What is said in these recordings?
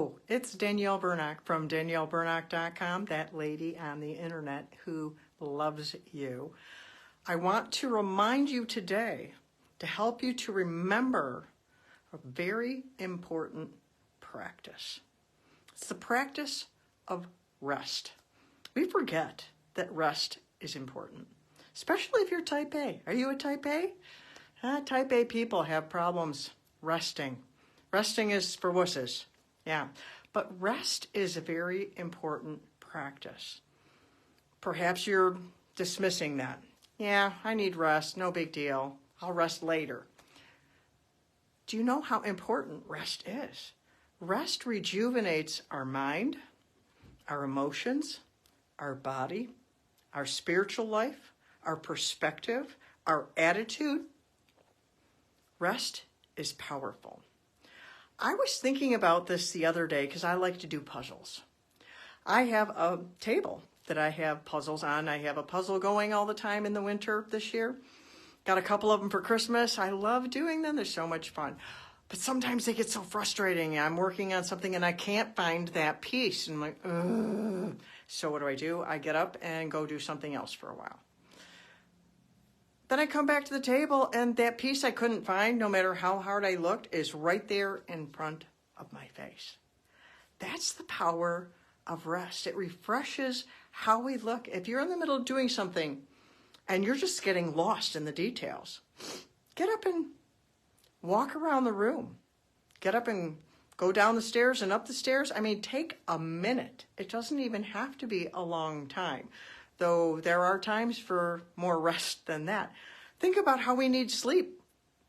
Hello, it's Danielle Burnock from danielleburnock.com, that lady on the internet who loves you. I want to remind you today to help you to remember a very important practice. It's the practice of rest. We forget that rest is important, especially if you're type A. Are you a type A? Type A people have problems resting. Resting is for wusses. Yeah, but rest is a very important practice. Perhaps you're dismissing that. Yeah, I need rest, no big deal. I'll rest later. Do you know how important rest is? Rest rejuvenates our mind, our emotions, our body, our spiritual life, our perspective, our attitude. Rest is powerful. I was thinking about this the other day because I like to do puzzles. I have a table that I have puzzles on. I have a puzzle going all the time in the winter this year. Got a couple of them for Christmas. I love doing them. They're so much fun. But sometimes they get so frustrating. I'm working on something and I can't find that piece. And I'm like, ugh. So what do? I get up and go do something else for a while. Then I come back to the table and that piece I couldn't find, no matter how hard I looked, is right there in front of my face. That's the power of rest. It refreshes how we look. If you're in the middle of doing something and you're just getting lost in the details, get up and walk around the room. Get up and go down the stairs and up the stairs. I mean, take a minute. It doesn't even have to be a long time, though there are times for more rest than that. Think about how we need sleep.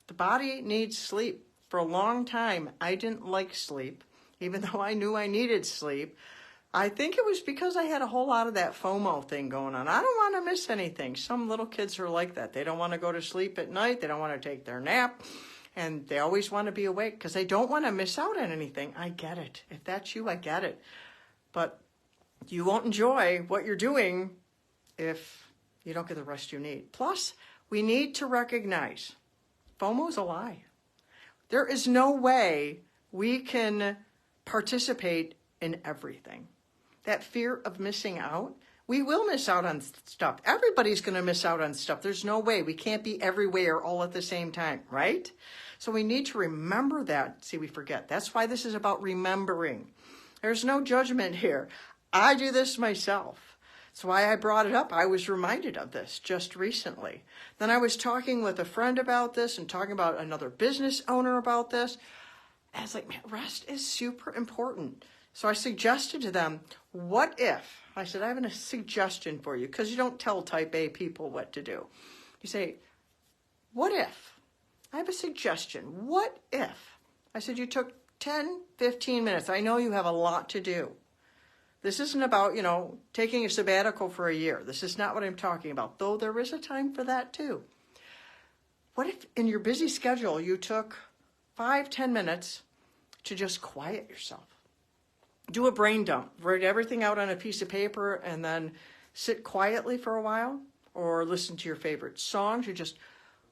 The body needs sleep. For a long time, I didn't like sleep, even though I knew I needed sleep. I think it was because I had a whole lot of that FOMO thing going on. I don't want to miss anything. Some little kids are like that. They don't want to go to sleep at night. They don't want to take their nap. And they always want to be awake because they don't want to miss out on anything. I get it. If that's you, I get it. But you won't enjoy what you're doing if you don't get the rest you need. Plus, we need to recognize FOMO's a lie. There is no way we can participate in everything. That fear of missing out, we will miss out on stuff. Everybody's going to miss out on stuff. There's no way. We can't be everywhere all at the same time, right? So we need to remember that. See, we forget. That's why this is about remembering. There's no judgment here. I do this myself. That's why I brought it up. I was reminded of this just recently. Then I was talking with a friend about this and talking about another business owner about this. And I was like, man, rest is super important. So I suggested to them, what if, I said, I have a suggestion for you, because you don't tell type A people what to do. You say, what if, I have a suggestion, what if, I said, you took 10, 15 minutes. I know you have a lot to do. This isn't about, taking a sabbatical for a year. This is not what I'm talking about, though there is a time for that too. What if in your busy schedule you took 5, 10 minutes to just quiet yourself? Do a brain dump. Write everything out on a piece of paper and then sit quietly for a while, or listen to your favorite songs, or just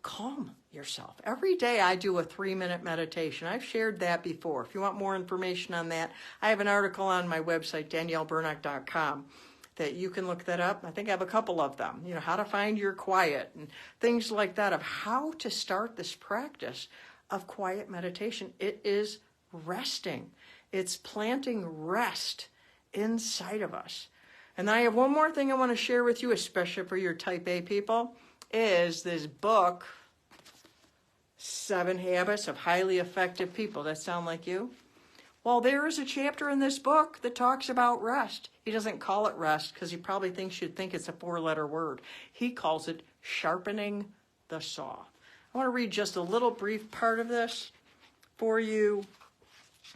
calm yourself. Every day I do a 3-minute meditation. I've shared that before. If you want more information on that, I have an article on my website, danielleburnock.com, that you can look that up. I think I have a couple of them, how to find your quiet and things like that, of how to start this practice of quiet meditation. It is resting. It's planting rest inside of us. And then I have one more thing I want to share with you, especially for your type A people, is this book, 7 Habits of Highly Effective People. That sound like you? Well, there is a chapter in this book that talks about rest. He doesn't call it rest because he probably thinks you'd think it's a 4-letter word. He calls it sharpening the saw. I want to read just a little brief part of this for you.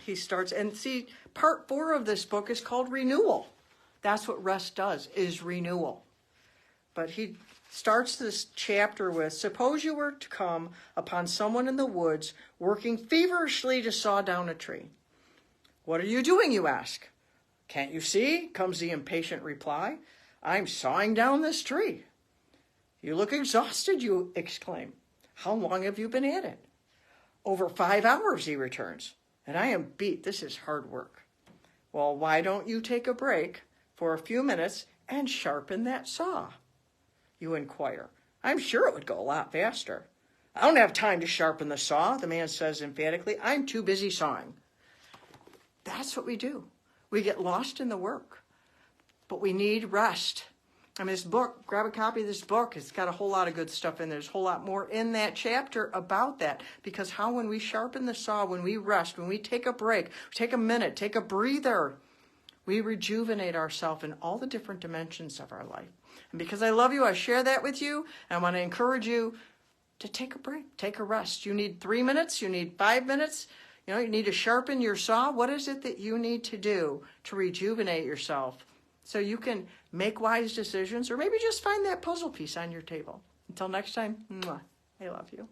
He starts, and see, part 4 of this book is called renewal. That's what rest does, is renewal. But he starts this chapter with, suppose you were to come upon someone in the woods working feverishly to saw down a tree. What are you doing, you ask? Can't you see? Comes the impatient reply. I'm sawing down this tree. You look exhausted, you exclaim. How long have you been at it? Over 5 hours, he returns. And I am beat. This is hard work. Well, why don't you take a break for a few minutes and sharpen that saw? You inquire. I'm sure it would go a lot faster. I don't have time to sharpen the saw, the man says emphatically. I'm too busy sawing. That's what we do. We get lost in the work, but we need rest. I mean, this book, grab a copy of this book. It's got a whole lot of good stuff in there. There's a whole lot more in that chapter about that. Because how when we sharpen the saw, when we rest, when we take a break, take a minute, take a breather, we rejuvenate ourselves in all the different dimensions of our life. And because I love you, I share that with you. And I want to encourage you to take a break, take a rest. You need 3 minutes, you need 5 minutes. You need to sharpen your saw. What is it that you need to do to rejuvenate yourself so you can make wise decisions, or maybe just find that puzzle piece on your table? Until next time, mwah, I love you.